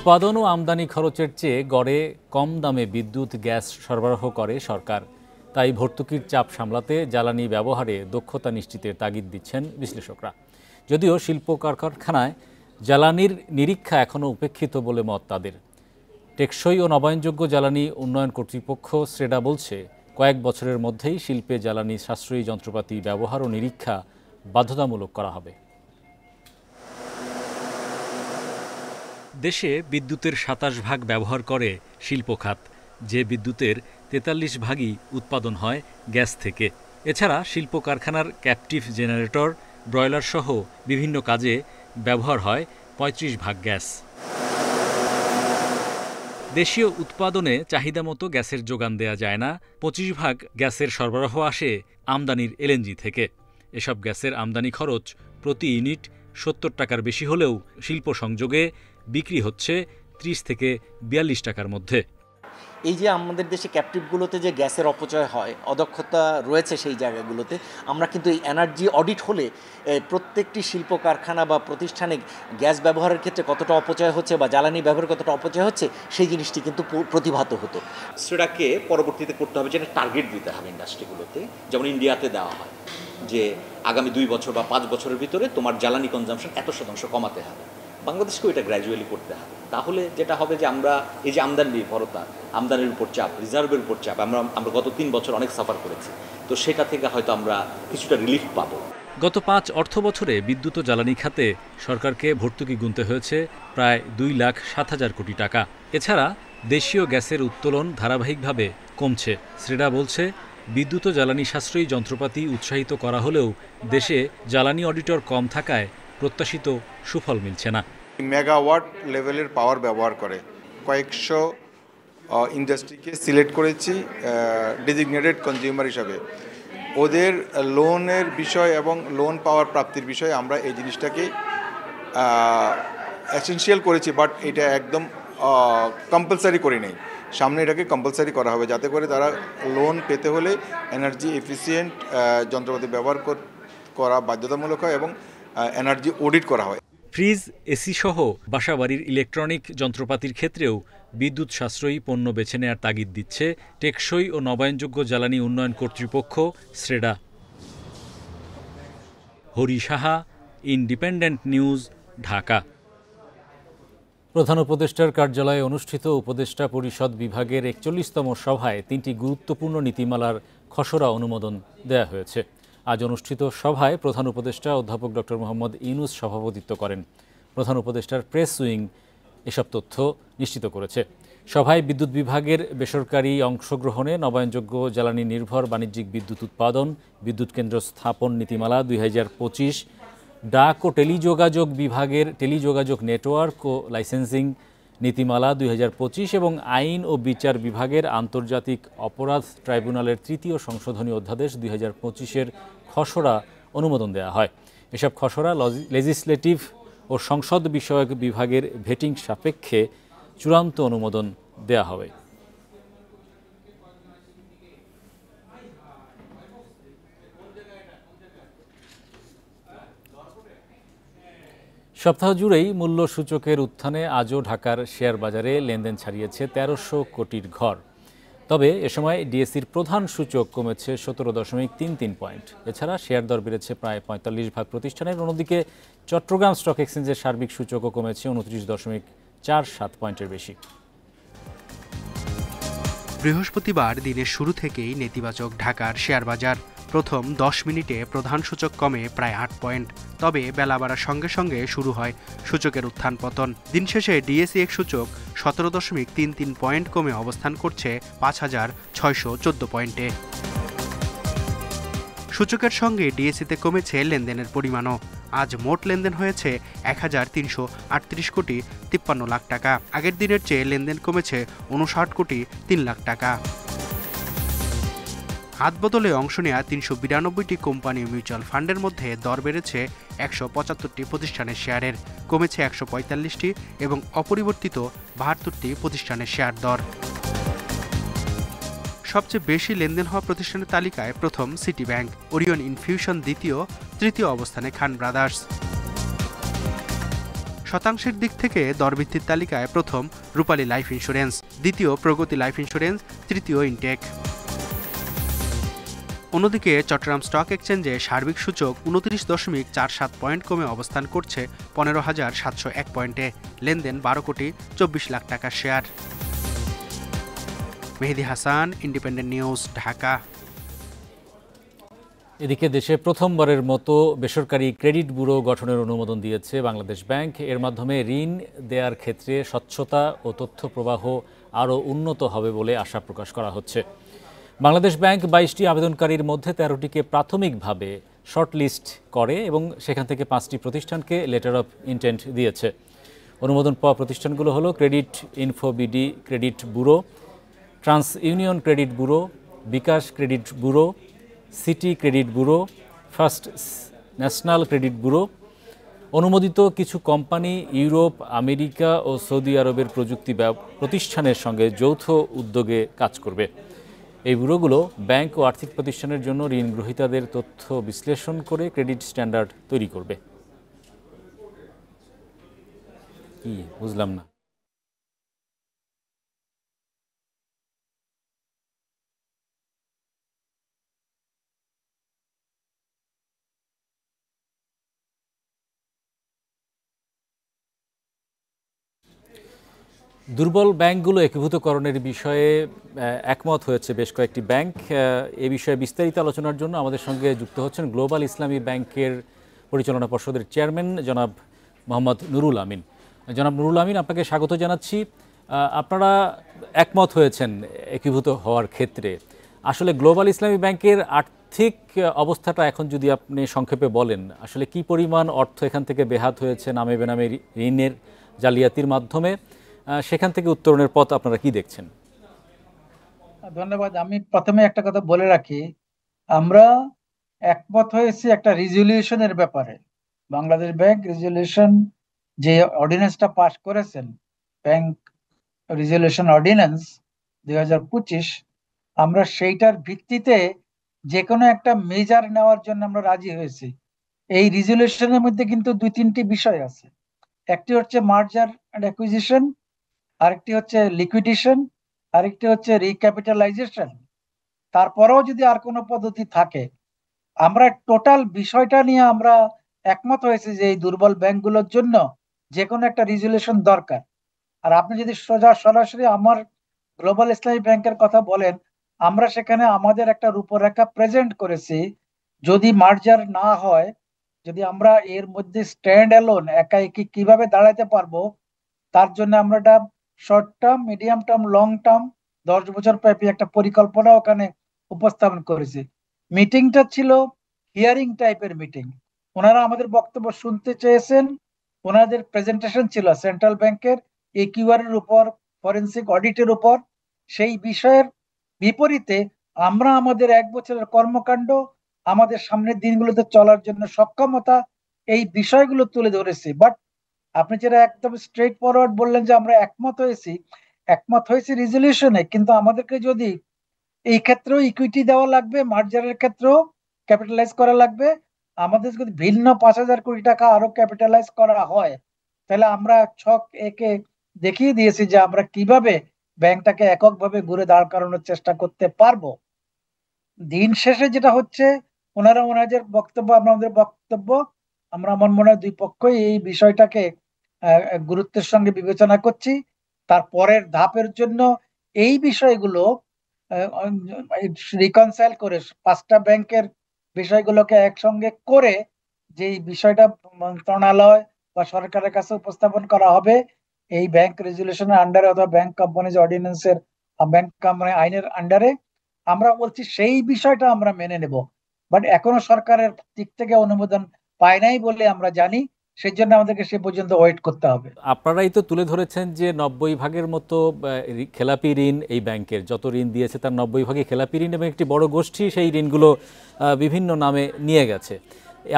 উৎপাদন ও আমদানি খরচের চেয়ে গড়ে কম দামে বিদ্যুৎ গ্যাস সরবরাহ করে সরকার। তাই ভর্তুকির চাপ সামলাতে জ্বালানি ব্যবহারে দক্ষতা নিশ্চিতের তাগিদ দিচ্ছেন বিশ্লেষকরা। যদিও শিল্প কারখানায় জ্বালানির নিরীক্ষা এখনও উপেক্ষিত বলে মত তাদের। টেকসই ও নবায়নযোগ্য জ্বালানি উন্নয়ন কর্তৃপক্ষ স্রেডা বলছে, কয়েক বছরের মধ্যেই শিল্পে জ্বালানি সাশ্রয়ী যন্ত্রপাতি ব্যবহার ও নিরীক্ষা বাধ্যতামূলক করা হবে। দেশে বিদ্যুতের ২৭% ব্যবহার করে শিল্প খাত, যে বিদ্যুতের ৪৩% উৎপাদন হয় গ্যাস থেকে। এছাড়া শিল্প কারখানার ক্যাপটিভ জেনারেটর, ব্রয়লার সহ বিভিন্ন কাজে ব্যবহার হয় ৩৫% গ্যাস। দেশীয় উৎপাদনে চাহিদা মতো গ্যাসের যোগান দেয়া যায় না। ২৫% গ্যাসের সরবরাহ আসে আমদানির এলএনজি থেকে। এসব গ্যাসের আমদানি খরচ প্রতি ইউনিট ৭০ টাকার বেশি হলেও শিল্প সংযোগে বিক্রি হচ্ছে ৩০ থেকে ৪২ টাকার মধ্যে। এই যে আমাদের দেশে ক্যাপটিভগুলোতে যে গ্যাসের অপচয় হয়, অদক্ষতা রয়েছে সেই জায়গাগুলোতে, আমরা কিন্তু এই এনার্জি অডিট হলে প্রত্যেকটি শিল্প কারখানা বা প্রতিষ্ঠানে গ্যাস ব্যবহারের ক্ষেত্রে কতটা অপচয় হচ্ছে বা জ্বালানি ব্যবহার কতটা অপচয় হচ্ছে সেই জিনিসটি কিন্তু প্রতিভাত হতো। সেটাকে পরবর্তীতে করতে হবে, যেটা টার্গেট দিতে হবে ইন্ডাস্ট্রিগুলোতে, যেমন ইন্ডিয়াতে দেওয়া হয় যে আগামী ২ বছর বা ৫ বছরের ভিতরে তোমার জ্বালানি কনজাম্পশন এত শতাংশ কমাতে হবে। বাংলাদেশকেও এটা গ্র্যাজুয়ালি করতে হবে। তাহলে যেটা হবে যে আমরা এই যে আমদানি নির্ভরতা, আমদানির উপর চাপ, রিজার্ভের উপর চাপ, আমরা গত ৩ বছর অনেক সাফার করেছি, তো সেটা থেকে হয়তো আমরা কিছুটা রিলিফ পাবো। গত ৫ অর্থ বছরে বিদ্যুৎ ও জ্বালানি খাতে সরকারকে ভর্তুকি গুনতে হয়েছে প্রায় ২,০৭,০০০ কোটি টাকা। এছাড়া দেশীয় গ্যাসের উত্তোলন ধারাবাহিকভাবে কমছে। স্রেডা বলছে, বিদ্যুৎ ও জ্বালানি সাশ্রয়ী যন্ত্রপাতি উৎসাহিত করা হলেও দেশে জ্বালানি অডিটর কম থাকায় প্রত্যাশিত সুফল মিলছে না। মেগাওয়াট লেভেলের পাওয়ার ব্যবহার করে কয়েকশো ইন্ডাস্ট্রিকে সিলেক্ট করেছি ডেজিগনেটেড কনজিউমার হিসাবে। ওদের লোনের বিষয় এবং লোন পাওয়ার প্রাপ্তির বিষয়ে আমরা এই জিনিসটাকে এসেনশিয়াল করেছি, বাট এটা একদম কম্পালসারি করে নেই। সামনে এটাকে কম্পালসারি করা হবে, যাতে করে তারা লোন পেতে হলে এনার্জি এফিসিয়েন্ট যন্ত্রপাতি ব্যবহার করা বাধ্যতামূলক হয় এবং এনার্জি অডিট করা হয়। ফ্রিজ, এসি সহ বাসাবাড়ির ইলেকট্রনিক যন্ত্রপাতির ক্ষেত্রেও বিদ্যুৎ সাশ্রয়ী পণ্য বেছে নেওয়ার তাগিদ দিচ্ছে টেকসই ও নবায়নযোগ্য জ্বালানি উন্নয়ন কর্তৃপক্ষ স্রেডা। Hari Saha, Independent News, Dhaka. প্রধান উপদেষ্টার কার্যালয়ে অনুষ্ঠিত উপদেষ্টা পরিষদ বিভাগের ৪১তম সভায় ৩টি গুরুত্বপূর্ণ নীতিমালার খসড়া অনুমোদন দেয়া হয়েছে। আজ অনুষ্ঠিত সভায় প্রধান উপদেষ্টা অধ্যাপক ডক্টর মোহাম্মদ ইউনূস সভাপতিত্ব করেন। প্রধান উপদেষ্টার প্রেস উইং এসব তথ্য নিশ্চিত করেছে। সভায় বিদ্যুৎ বিভাগের বেসরকারি অংশগ্রহণে নবায়নযোগ্য জ্বালানি নির্ভর বাণিজ্যিক বিদ্যুৎ উৎপাদন, বিদ্যুৎ কেন্দ্র স্থাপন নীতিমালা ২০২৫, ডাক ও টেলিযোগাযোগ বিভাগের টেলিযোগাযোগ নেটওয়ার্ক ও লাইসেন্সিং নীতিমালা ২০২৫ এবং আইন ও বিচার বিভাগের আন্তর্জাতিক অপরাধ ট্রাইব্যুনালের ৩য় সংশোধনী অধ্যাদেশ ২০২৫-এর খসড়া অনুমোদন দেওয়া হয়। এসব খসড়া লেজিসলেটিভ ও সংসদ বিষয়ক বিভাগের ভেটিং সাপেক্ষে চূড়ান্ত অনুমোদন দেওয়া হবে। সপ্তাহ জুড়েই মূল্য সূচকের উত্থানে আজও ঢাকার শেয়ার বাজারে লেনদেন ছাড়িয়েছে ১৩০০ কোটির ঘর। তবে এ সময় ডিএসইর প্রধান সূচক কমেছে ১৭.৩৩ পয়েন্ট। এছাড়া শেয়ার দর বেড়েছে প্রায় ৪৫ প্রতিষ্ঠানের। অন্যদিকে চট্টগ্রাম স্টক এক্সচেঞ্জের সার্বিক সূচকও কমেছে ২৯.৪৭ পয়েন্টের বেশি। বৃহস্পতিবার দিনের শুরু থেকেই নেতিবাচক ঢাকার শেয়ার বাজার। প্রথম ১০ মিনিটে প্রধান সূচক কমে প্রায় ৮ পয়েন্ট। তবে বেলা বাড়ার সঙ্গে সঙ্গে শুরু হয় সূচকের উত্থান পতন। দিন শেষে ডিএসইএক্স সূচক ১৭.৩৩ পয়েন্ট কমে অবস্থান করছে ৫,৬১৪ পয়েন্টে। সূচকের সঙ্গে ডিএসইতে কমেছে লেনদেনের পরিমাণও। আজ মোট লেনদেন হয়েছে ১,৩৩৮ কোটি ৫৩ লাখ টাকা। আগের দিনের চেয়ে লেনদেন কমেছে ৫৯ কোটি ৩ লাখ টাকা। হাত বদলে অংশ নেওয়া ৩৯২টি কোম্পানি মিউচুয়াল ফান্ডের মধ্যে দর বেড়েছে ১৭৫টি প্রতিষ্ঠানের শেয়ারের, কমেছে ১৪৫টি এবং অপরিবর্তিত ৭২টি প্রতিষ্ঠানের শেয়ার দর। সবচেয়ে বেশি লেনদেন হওয়া প্রতিষ্ঠানের তালিকায় প্রথম সিটি ব্যাংক, ওরিয়ন ইনফিউশন দ্বিতীয়, তৃতীয় অবস্থানে খান ব্রাদার্স। শতাংশের দিক থেকে দরভিত্তির তালিকায় প্রথম রূপালী লাইফ ইন্স্যুরেন্স, দ্বিতীয় প্রগতি লাইফ ইন্স্যুরেন্স, তৃতীয় ইনটেক। অন্যদিকে চট্টগ্রাম স্টক এক্সচেঞ্জে সার্বিক সূচক 29.47 পয়েন্ট কমে অবস্থান করছে 15,701 পয়েন্টে। লেনদেন 12,24 লাখ টাকার share. Mehedi Hasan, independent News, Dhaka. এদিকে দেশে প্রথমবারের মতো বেসরকারি ক্রেডিট ব্যুরো গঠনের অনুমোদন দিয়েছে বাংলাদেশ ব্যাংক। এর মাধ্যমে ঋণ দেওয়ার ক্ষেত্রে স্বচ্ছতা ও তথ্য প্রবাহ আরও উন্নত হবে বলে আশা প্রকাশ করা হচ্ছে। বাংলাদেশ ব্যাংক 22টি আবেদনকারীর মধ্যে 13টিকে প্রাথমিকভাবে শর্টলিস্ট করে এবং সেখান থেকে 5টি প্রতিষ্ঠানকে লেটার অফ ইন্টেন্ট দিয়েছে। অনুমোদন পাওয়া প্রতিষ্ঠানগুলো হলো credit info BD credit bureau, trans union credit bureau, bKash credit bureau, city credit bureau, first national credit bureau. অনুমোদিত কিছু কোম্পানি ইউরোপ, আমেরিকা ও সৌদি আরবের প্রযুক্তি প্রতিষ্ঠানের সঙ্গে যৌথ উদ্যোগে কাজ করবে। এই ব্যুরোগুলো ব্যাংক ও আর্থিক প্রতিষ্ঠানের জন্য ঋণ গ্রহীতাদের তথ্য বিশ্লেষণ করে ক্রেডিট স্ট্যান্ডার্ড তৈরি করবে। কি বুঝলাম না। দুর্বল ব্যাংকগুলো একীভূতকরণের বিষয়ে একমত হয়েছে বেশ কয়েকটি ব্যাংক। এ বিষয়ে বিস্তারিত আলোচনার জন্য আমাদের সঙ্গে যুক্ত হচ্ছেন গ্লোবাল ইসলামী ব্যাংকের পরিচালনা পর্ষদের চেয়ারম্যান জনাব মোহাম্মদ নুরুল আমিন। জনাব নুরুল আমিন, আপনাকে স্বাগত জানাচ্ছি। আপনারা একমত হয়েছেন একীভূত হওয়ার ক্ষেত্রে। আসলে গ্লোবাল ইসলামী ব্যাংকের আর্থিক অবস্থাটা এখন যদি আপনি সংক্ষেপে বলেন, আসলে কি পরিমাণ অর্থ এখান থেকে বেহাত হয়েছে নামে বেনামে ঋণের জালিয়াতির মাধ্যমে, সেখান থেকে উত্তরণের পথ আপনারা কি দেখছেন? ধন্যবাদ। আমি প্রথমে একটা কথা বলে রাখি, আমরা একমত হয়েছি একটা রেজলিউশনের ব্যাপারে। বাংলাদেশ ব্যাংক রেজলিউশন যে অর্ডিন্যান্সটা পাস করেছেন, ব্যাংক রেজলিউশন অর্ডিন্যান্স 2025, আমরা সেইটার ভিত্তিতে যে কোনো একটা মেজার নেওয়ার জন্য আমরা রাজি হয়েছি। এই রেজলিউশনের মধ্যে কিন্তু 2-3টি বিষয় আছে। একটি হচ্ছে মার্জার অ্যান্ড অ্যাকুইজিশন, আরেকটি হচ্ছে লিকুইডেশন, আরেকটি হচ্ছে রিক্যাপিটালাইজেশন। তারপরেও যদি আর কোনো পদ্ধতি থাকে, আমরা টোটাল বিষয়টা নিয়ে আমরা একমত হয়েছি যে এই দুর্বল ব্যাংকগুলোর জন্য যে কোনো একটা রেজুলেশন দরকার। আর আপনি যদি সরাসরি আমার গ্লোবাল ইসলামী ব্যাংকের কথা বলেন, আমরা সেখানে আমাদের একটা রূপরেখা প্রেজেন্ট করেছি। যদি মার্জার না হয়, যদি আমরা এর মধ্যে স্ট্যান্ড অ্যালোন একা একি কিভাবে দাঁড়াতে পারবো, তার জন্য আমরা একটা short term, medium term, long term 10 বছর ব্যাপী একটা পরিকল্পনা ওখানে উপস্থাপন করেছি। মিটিংটা ছিল হিয়ারিং টাইপের মিটিং। ওনারা আমাদের বক্তব্য শুনতে চেয়েছেন। ওনাদের প্রেজেন্টেশন ছিল সেন্ট্রাল ব্যাংকের একিউআর এর উপর, ফরেন্সিক অডিটের উপর। সেই বিষয়ের বিপরীতে আমরা আমাদের 1 বছরের কর্মকাণ্ড, আমাদের সামনের দিনগুলোতে চলার জন্য সক্ষমতা, এই বিষয়গুলো তুলে ধরেছি। বাট আপনি যেটা একদম স্ট্রেট ফরওয়ার্ড বললেন যে আমরা একমত হয়েছি রেজলিউশনে, কিন্তু আমাদেরকে যদি এই ক্ষেত্রেও ইকুইটি দেওয়া লাগবে, মার্জারের ক্ষেত্রেও ক্যাপিটালাইজ করা লাগবে। আমাদের যদি ভিন্ন 5,000 কোটি টাকা আরো ক্যাপিটালাইজ করা হয়, তাহলে আমরা ছক একে দেখিয়ে দিয়েছি যে আমরা কিভাবে ব্যাংকটাকে এককভাবে ঘুরে দাঁড় করানোর চেষ্টা করতে পারবো। দিন শেষে যেটা হচ্ছে, ওনারা ওনাদের বক্তব্য, আমাদের বক্তব্য, আমরা আমার মনে হয় দুই পক্ষই এই বিষয়টাকে গুরুত্বের সঙ্গে বিবেচনা করছি। তারপরের ধাপের জন্য এই বিষয়গুলো রিকনসাইল করে 5টা ব্যাংকের বিষয়গুলোকে একসঙ্গে করে যে বিষয়টা মন্ত্রণালয় বা সরকারের কাছে উপস্থাপন করা হবে, এই ব্যাংক রেজুলেশনের আন্ডারে অথবা ব্যাংক কোম্পানিজ অর্ডিন্যান্সের, ব্যাংক কোম্পানি আইনের আন্ডারে, আমরা বলছি সেই বিষয়টা আমরা মেনে নেব। বাট এখনো সরকারের দিক থেকে অনুমোদন পায় নাই বলে আমরা জানি, সেই জন্য আমাদেরকে সে পর্যন্ত ওয়েট করতে হবে। আপনারাই তো তুলে ধরেছেন যে 90 ভাগের মতো খেলাপি ঋণ, এই ব্যাংকের যত ঋণ দিয়েছে তার 90 ভাগই খেলাপি ঋণ, এবং একটি বড় গোষ্ঠী সেই ঋণগুলো বিভিন্ন নামে নিয়ে গেছে।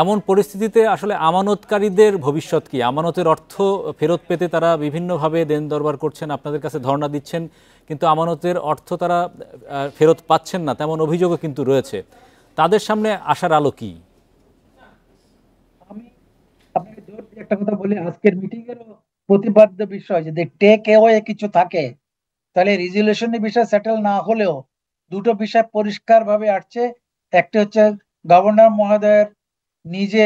এমন পরিস্থিতিতে আসলে আমানতকারীদের ভবিষ্যৎ কি? আমানতের অর্থ ফেরত পেতে তারা বিভিন্নভাবে দেন দরবার করছেন, আপনাদের কাছে ধর্ণা দিচ্ছেন, কিন্তু আমানতের অর্থ তারা ফেরত পাচ্ছেন না, তেমন অভিযোগও কিন্তু রয়েছে। তাদের সামনে আসার আলো কি? আমি আপনাকে জোর দিয়ে একটা কথা বলি, আজকের মিটিং এর প্রতিপাদ্য বিষয় যদি টেক অ্যাওয়ে কিছু থাকে, তাহলে রেজুলেশনের বিষয় সেটেল না হলেও দুটো বিষয় পরিষ্কার ভাবে আসছে। একটা হচ্ছে গভর্নর মহোদয়ের নিজে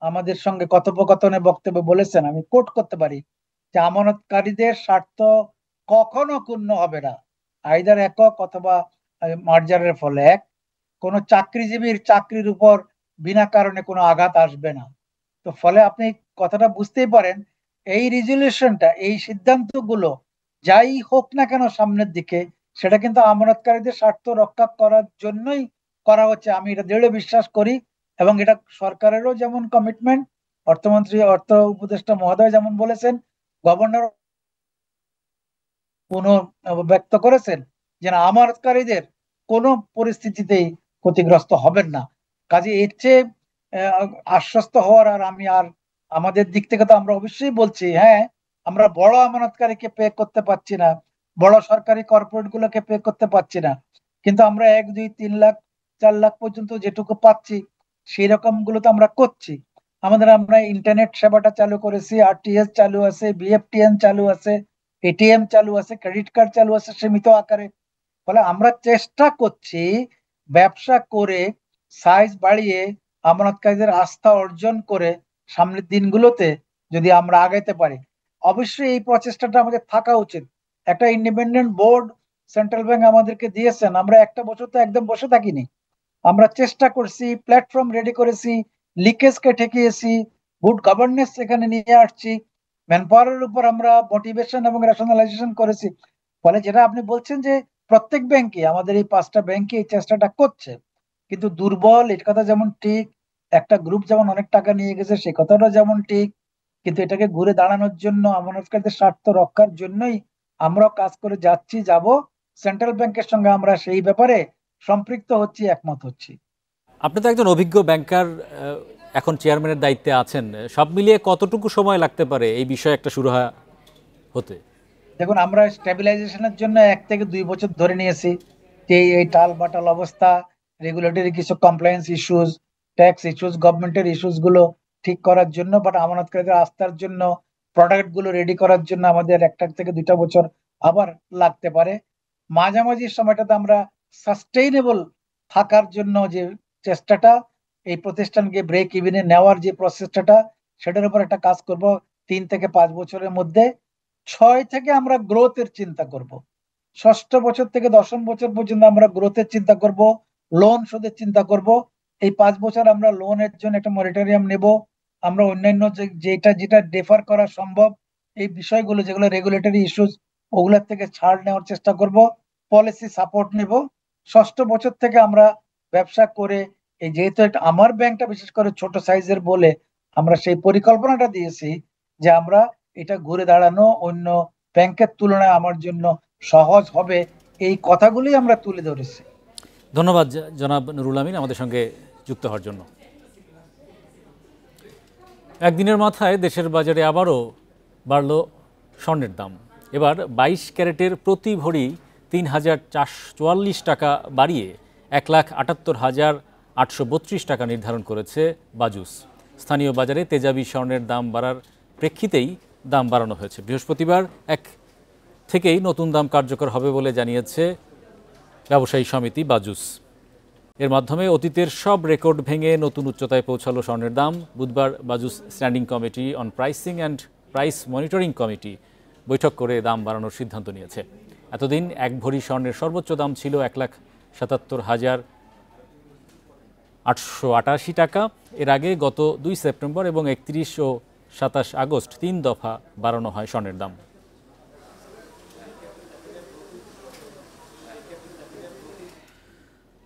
আমাদের সঙ্গে কথোপকথনে বক্তব্য বলেছেন, আমি কোট করতে পারি, যে আমানতকারীদের স্বার্থ কখনো ক্ষুণ্ণ হবে না, আইদার একক অথবা মার্জারের ফলে। কোনো চাকরিজীবীর চাকরির উপর বিনা কারণে কোনো আঘাত আসবে না। তো ফলে আপনি কথাটা বুঝতেই পারেন, এই রেজুলেশনটা, এই সিদ্ধান্তগুলো যাই হোক না কেন সামনের দিকে, সেটা কিন্তু আমানতকারীদের স্বার্থ রক্ষা করার জন্যই করা হচ্ছে, আমি এটা দৃঢ় বিশ্বাস করি। এবং এটা সরকারেরও যেমন কমিটমেন্ট, অর্থমন্ত্রী অর্থ উপদেষ্টা মহোদয় যেমন বলেছেন, গভর্নর পুনঃ ব্যক্ত করেছেন যে না, আমানতকারীদের কোনো পরিস্থিতিতেই ক্ষতিগ্রস্ত হবেন না। কাজে এর চেয়ে আশ্বস্ত হওয়ার আর আমাদের দিক থেকে তো আমরা অবশ্যই বলছি, হ্যাঁ আমরা বড় আমানতকারীকে পে করতে পারছি না, বড় সরকারি কর্পোরেট গুলোকে পে করতে পারছি না, কিন্তু আমরা 1, 2, 3 লাখ 4 লাখ পর্যন্ত যেটুকু পাচ্ছি সেই রকম গুলো তো আমরা করছি। আমরা ইন্টারনেট সেবাটা চালু করেছি, আরটিএস চালু আছে, বিএফটিএন চালু আছে, এটিএম চালু আছে, ক্রেডিট কার্ড চালু আছে সীমিত আকারে। ফলে আমরা চেষ্টা করছি ব্যবসা করে সাইজ বাড়িয়ে আমানতকারীদের আস্থা অর্জন করে সামনের দিনগুলোতে যদি আমরা আগাইতে পারি। অবশ্যই এই প্রচেষ্টাটা আমাদের থাকা উচিত। একটা ইন্ডিপেন্ডেন্ট বোর্ড সেন্ট্রাল ব্যাংক আমাদেরকে দিয়েছেন, আমরা একটা বছর তো একদম বসে থাকিনি, আমরা চেষ্টা করছি, প্ল্যাটফর্ম রেডি করেছি, লিকেজকে ঠেকিয়েছি, গুড গভর্নেন্স এখানে নিয়ে আসছি, ম্যানপাওয়ারের উপর আমরা মোটিভেশন এবং রেশনালাইজেশন করেছি। ফলে যেটা আপনি বলছেন যে প্রত্যেক ব্যাংকে, আমাদের এই 5টা ব্যাংকে এই চেষ্টাটা করছে, কিন্তু দুর্বল এর কথা যেমন ঠিক, একটা গ্রুপ যেমন অনেক টাকা নিয়ে গেছে সেই কথাটা যেমন ঠিক, কিন্তু এটাকে ঘুরে দাঁড়ানোর জন্য, আমানতকারীদের স্বার্থ রক্ষার জন্যই আমরা কাজ করে যাচ্ছি, যাব। সেন্ট্রাল ব্যাংকের সঙ্গে আমরা সেই ব্যাপারে সম্পৃক্ত হচ্ছি, একমত হচ্ছি। আপনি তো একজন অভিজ্ঞ ব্যাংকার, এখন চেয়ারম্যানের দায়িত্বে আছেন, সব মিলিয়ে কতটুকু সময় লাগতে পারে এই বিষয়ে একটা শুরু হতে? দেখুন, আমরা স্টেবিলাইজেশনের জন্য 1 থেকে 2 বছর ধরে নিয়েছি, যে এই টাল বাটাল অবস্থা, রেগুলেটরি কিছু কমপ্লায়েন্স ইস্যুস, ট্যাক্স ইস্যুস, গভর্নমেন্টের ইস্যুস গুলো ঠিক করার জন্য, বাট আমানতকারীদের আস্থার জন্য, প্রোডাক্ট গুলো রেডি করার জন্য আমাদের 1 থেকে 2টা বছর আবার লাগতে পারে। মাঝামাঝি সময়টাতে আমরা সাস্টেইনেবল থাকার জন্য যে চেষ্টাটা, এই প্রতিষ্ঠানকে ব্রেক ইভেনে নেওয়ার যে প্রচেষ্টাটা, সেটার উপর একটা কাজ করব 3 থেকে 5 বছরের মধ্যে। 6 থেকে আমরা গ্রোথের চিন্তা করব, 6ষ্ঠ বছর থেকে 10ম বছর পর্যন্ত আমরা গ্রোথের চিন্তা করব, লোন শোধের চিন্তা করব। এই 5 বছর আমরা লোনের জন্য একটা মনিটরিয়াম নেব, আমরা অন্যান্য যেটা ডেফার করা সম্ভব এই বিষয়গুলো, যেগুলো রেগুলেটরি ইস্যুস, ওগুলোর থেকে ছাড় নেওয়ার চেষ্টা করব, পলিসি সাপোর্ট নেব। 6ষ্ঠ বছর থেকে আমরা ব্যবসা করে, এই যেহেতু আমার ব্যাংকটা বিশেষ করে ছোট সাইজের বলে আমরা সেই পরিকল্পনাটা দিয়েছি যে আমরা এটা ঘুরে দাঁড়ানো অন্য ব্যাংকের তুলনায় আমার জন্য সহজ হবে, এই কথাগুলি আমরা তুলে ধরেছি। ধন্যবাদ জনাব নুরুল আমিন আমাদের সঙ্গে যুক্ত হওয়ার জন্য। একদিনের মাথায় দেশের বাজারে আবারও বাড়ল স্বর্ণের দাম। এবার 22 ক্যারেটের প্রতি ভরি 3,444 টাকা বাড়িয়ে 1,78,832 টাকা নির্ধারণ করেছে বাজুস। স্থানীয় বাজারে তেজাবি স্বর্ণের দাম বাড়ার প্রেক্ষিতেই দাম বাড়ানো হয়েছে। বৃহস্পতিবার 1 থেকেই নতুন দাম কার্যকর হবে বলে জানিয়েছে ব্যবসায়ী সমিতি বাজুস। এর মাধ্যমে অতীতের সব রেকর্ড ভেঙে নতুন উচ্চতায় পৌঁছালো স্বর্ণের দাম। বুধবার BAJUS standing committee on pricing and price monitoring committee বৈঠক করে দাম বাড়ানোর সিদ্ধান্ত নিয়েছে। এতদিন 1 ভরি স্বর্ণের সর্বোচ্চ দাম ছিল 1,77,888 টাকা। এর আগে গত 2 সেপ্টেম্বর এবং 31 ও 27 আগস্ট 3 দফা বাড়ানো হয় স্বর্ণের দাম।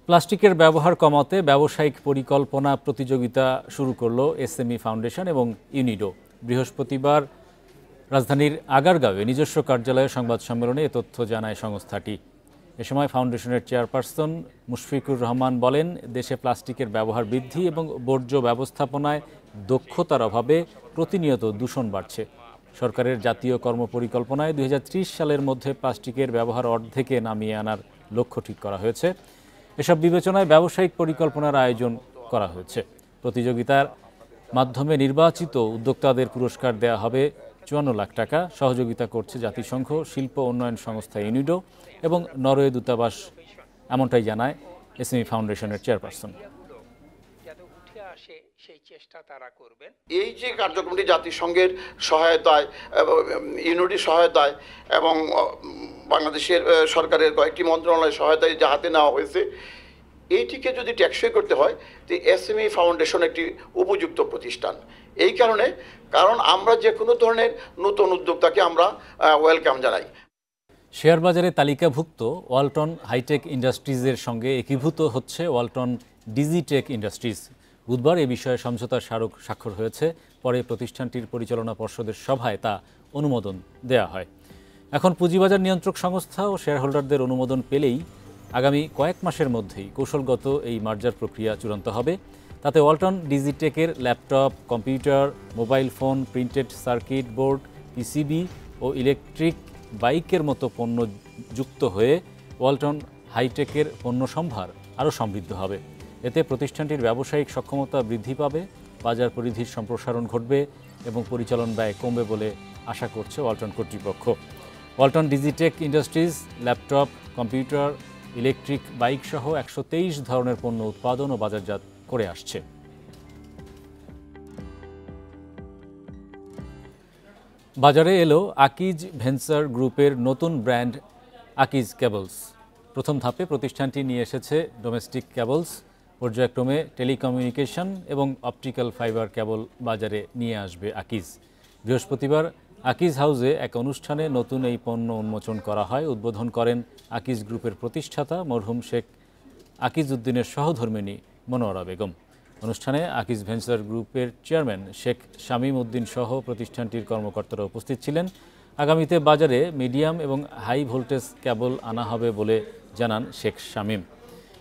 প্লাস্টিকের ব্যবহার কমাতে ব্যবসায়িক পরিকল্পনা প্রতিযোগিতা শুরু করল এসএমই ফাউন্ডেশন এবং ইউনিডো। বৃহস্পতিবার রাজধানীর আগারগাঁওয়ে নিজস্ব কার্যালয়ে সংবাদ সম্মেলনে এ তথ্য জানায় সংস্থাটি। এ সময় ফাউন্ডেশনের চেয়ারপারসন মুশফিকুর রহমান বলেন, দেশে প্লাস্টিকের ব্যবহার বৃদ্ধি এবং বর্জ্য ব্যবস্থাপনায় দক্ষতার অভাবে প্রতিনিয়ত দূষণ বাড়ছে। সরকারের জাতীয় কর্মপরিকল্পনায় 2030 সালের মধ্যে প্লাস্টিকের ব্যবহার অর্ধেকে নামিয়ে আনার লক্ষ্য ঠিক করা হয়েছে। এসব বিবেচনায় ব্যবসায়িক পরিকল্পনার আয়োজন করা হয়েছে। প্রতিযোগিতার মাধ্যমে নির্বাচিত উদ্যোক্তাদের পুরস্কার দেয়া হবে ৫৪ লাখ টাকা। সহযোগিতা করছে জাতিসংঘ, শিল্প উন্নয়ন সংস্থা ইউনিডো এবং নরওয়ে দূতাবাস, এমনটাই জানায় এসএমই ফাউন্ডেশনের চেয়ারপারসন। এই যে কার্যক্রমটি জাতিসংঘের সহায়তায়, ইউনিটির সহায়তায় এবং বাংলাদেশের সরকারের কয়েকটি মন্ত্রণালয়ের সহায়তায় যে হাতে নেওয়া হয়েছে, এইটিকে যদি টেকসই করতে হয় তো এসএমই ফাউন্ডেশন একটি উপযুক্ত প্রতিষ্ঠান। এই কারণ আমরা যে কোনো ধরনের নতুন উদ্যোক্তাকে আমরা ওয়েলকাম জানাই। শেয়ার বাজারে তালিকাভুক্ত ওয়ালটন হাইটেক ইন্ডাস্ট্রিজের সঙ্গে একীভূত হচ্ছে ওয়ালটন ডিজিটেক ইন্ডাস্ট্রিজ। বুধবার এ বিষয়ে সমঝোতা স্মারক স্বাক্ষর হয়েছে। পরে প্রতিষ্ঠানটির পরিচালনা পর্ষদের সভায় তা অনুমোদন দেয়া হয়। এখন পুঁজিবাজার নিয়ন্ত্রক সংস্থা ও শেয়ার হোল্ডারদের অনুমোদন পেলেই আগামী কয়েক মাসের মধ্যেই কৌশলগত এই মার্জার প্রক্রিয়া চূড়ান্ত হবে। তাতে ওয়ালটন ডিজিটেকের laptop, computer, mobile phone, printed circuit board, PCB ও ইলেকট্রিক বাইকের মতো পণ্য যুক্ত হয়ে ওয়ালটন হাইটেকের পণ্য সম্ভার আরও সমৃদ্ধ হবে। এতে প্রতিষ্ঠানটির ব্যবসায়িক সক্ষমতা বৃদ্ধি পাবে, বাজার পরিধির সম্প্রসারণ ঘটবে এবং পরিচালন ব্যয় কমবে বলে আশা করছে ওয়ালটন কর্তৃপক্ষ। Walton Digitech industries laptop, computer, electric bike সহ ১২৩ ধরনের পণ্য উৎপাদন ও বাজারজাত করে আসছে। বাজারে এলো আকিজ ভেঞ্চার গ্রুপের নতুন ব্র্যান্ড আকিজ কেবলস। প্রথম ধাপে প্রতিষ্ঠানটি নিয়ে এসেছে ডোমেস্টিক কেবলস, পর্যায়ক্রমে টেলিকমিউনিকেশন এবং অপটিক্যাল ফাইবার কেবল বাজারে নিয়ে আসবে আকিজ। বৃহস্পতিবার আকিজ হাউসে এক অনুষ্ঠানে নতুন এই পণ্য উন্মোচন করা হয়। উদ্বোধন করেন আকিজ গ্রুপের প্রতিষ্ঠাতা মরহুম শেখ আকিজ উদ্দিনের সহধর্মিণী মনোয়ারা বেগম। অনুষ্ঠানে আকিজ ভেঞ্চার গ্রুপের চেয়ারম্যান শেখ শামীম উদ্দিন সহ প্রতিষ্ঠানটির কর্মকর্তারা উপস্থিত ছিলেন। আগামীতে বাজারে মিডিয়াম এবং হাই ভোল্টেজ কেবল আনা হবে বলে জানান শেখ শামীম।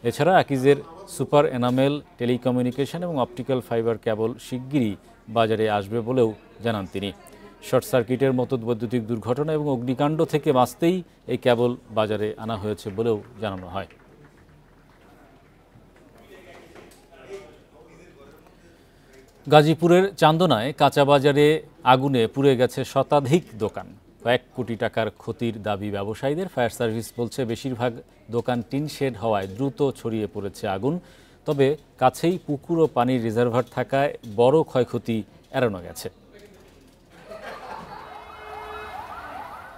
এছাড়া আকিজের সুপার এনামেল, টেলিকমিউনিকেশন এবং অপটিক্যাল ফাইবার কেবল শিগগিরই বাজারে আসবে বলেও জানান তিনি। শর্ট সার্কিটের মতো বৈদ্যুতিক দুর্ঘটনা এবং অগ্নিকাণ্ড থেকে বাঁচতেই এই কেবল বাজারে আনা হয়েছে বলেও জানানো হয়। গাজীপুরের চান্দনায় কাঁচা বাজারে আগুনে পুড়ে গেছে শতাধিক দোকান। কয়েক কোটি টাকার ক্ষতির দাবি ব্যবসায়ীদের। ফায়ার সার্ভিস বলছে বেশিরভাগ দোকান টিন শেড হওয়ায় দ্রুত ছড়িয়ে পড়েছে আগুন। তবে কাছেই পুকুর ও পানির রিজার্ভার থাকায় বড় ক্ষয়ক্ষতি এড়ানো গেছে।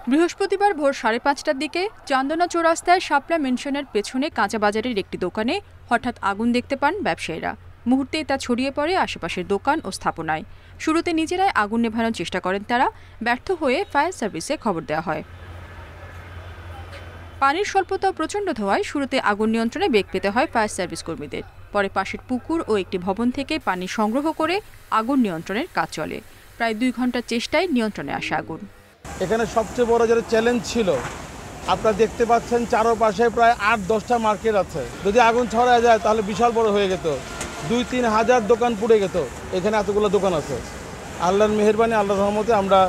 বৃহস্পতিবার ভোর 5:30টার দিকে চান্দনা চৌরাস্তায় শাপলা মেনশনের পেছনে কাঁচা বাজারের একটি দোকানে হঠাৎ আগুন দেখতে পান ব্যবসায়ীরা। মুহূর্তেই তা ছড়িয়ে পড়ে আশেপাশের দোকান ও স্থাপনায়। শুরুতে নিজেরাই আগুন নেভানোর চেষ্টা করেন তারা। ব্যর্থ হয়ে ফায়ার সার্ভিসে খবর দেওয়া হয়। পানির স্বল্পতা প্রচণ্ড ধোঁয়ায় শুরুতে আগুন নিয়ন্ত্রণে বেগ পেতে হয় ফায়ার সার্ভিস কর্মীদের। পরে পাশের পুকুর ও একটি ভবন থেকে পানি সংগ্রহ করে আগুন নিয়ন্ত্রণের কাজ চলে। প্রায় 2 ঘন্টার চেষ্টায় নিয়ন্ত্রণে আসে আগুন। এখানে সবচেয়ে বড় যেটা চ্যালেঞ্জ ছিল, আপনারা দেখতে পাচ্ছেন চারপাশে প্রায় 8-10টা মার্কেট আছে। যদি আগুন ছড়া যায় তাহলে বিশাল বড় হয়ে যেত, 2-3 হাজার দোকান পুড়ে যেত। এখানে এতগুলো দোকান আছে। আল্লাহর মেহেরবানি, আল্লাহর রহমতে আমরা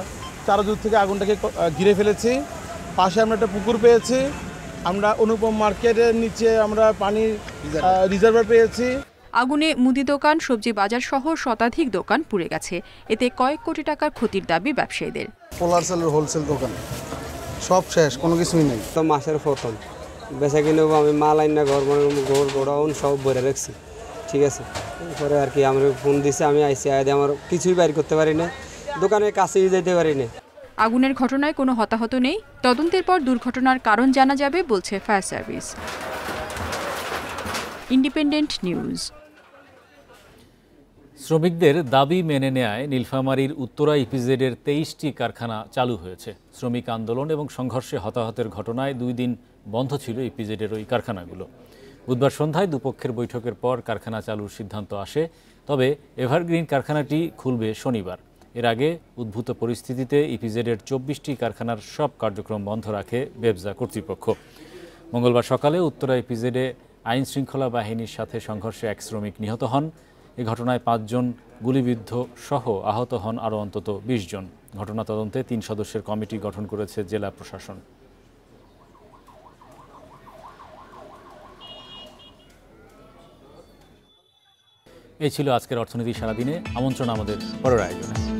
চারদিক থেকে আগুনটাকে ঘিরে ফেলেছি। পাশে আমরা একটা পুকুর পেয়েছি। আমরা অনুপম মার্কেটের নিচে আমরা পানির রিজার্ভার পেয়েছি। আগুনে মুদি দোকান, সবজি বাজার সহ শতাধিক দোকান পুড়ে গেছে। এতে কয়েক কোটি টাকার ক্ষতির দাবি ব্যবসায়ীদের। পোলার সেলের হোলসেল দোকান সব শেষ, কোনো কিছুই নেই। তো মাসের প্রথম বেচা কিনেও আমি মাল আইন না ঘর গোডাউন সব ভরে রাখছি, ঠিক আছে। পরে আর কি আমার ফোন দিছে, আমি আইসি আয় আমার কিছুই বাইর করতে পারি না, দোকানের কাছেই যেতে পারি না। আগুনের ঘটনায় কোনো হতাহত নেই। তদন্তের পর দুর্ঘটনার কারণ জানা যাবে বলছে ফায়ার সার্ভিস। Independent news. শ্রমিকদের দাবি মেনে নেয় নীলফামারীর উত্তরা ইপিজেডের 23টি কারখানা চালু হয়েছে। শ্রমিক আন্দোলন এবং সংঘর্ষে হতাহতের ঘটনায় 2 দিন বন্ধ ছিল ইপিজেডের ওই কারখানাগুলো। বুধবার সন্ধ্যায় দুপক্ষের বৈঠকের পর কারখানা চালুর সিদ্ধান্ত আসে। তবে এভারগ্রিন কারখানাটি খুলবে শনিবার। এর আগে উদ্ভূত পরিস্থিতিতে ইপিজেডের 24টি কারখানার সব কার্যক্রম বন্ধ রাখে বেবজা কর্তৃপক্ষ। মঙ্গলবার সকালে উত্তরা ইপিজেডে আইন শৃঙ্খলা বাহিনীর সাথে সংঘর্ষে 1 শ্রমিক নিহত হন। এ ঘটনায় 5 জন গুলিবিদ্ধ সহ আহত হন আরও অন্তত 20 জন। ঘটনা তদন্তে 3 সদস্যের কমিটি গঠন করেছে জেলা প্রশাসন। এই ছিল আজকের অর্থনীতি সারাদিনে। আমন্ত্রণ আমাদের পরের আয়োজনে।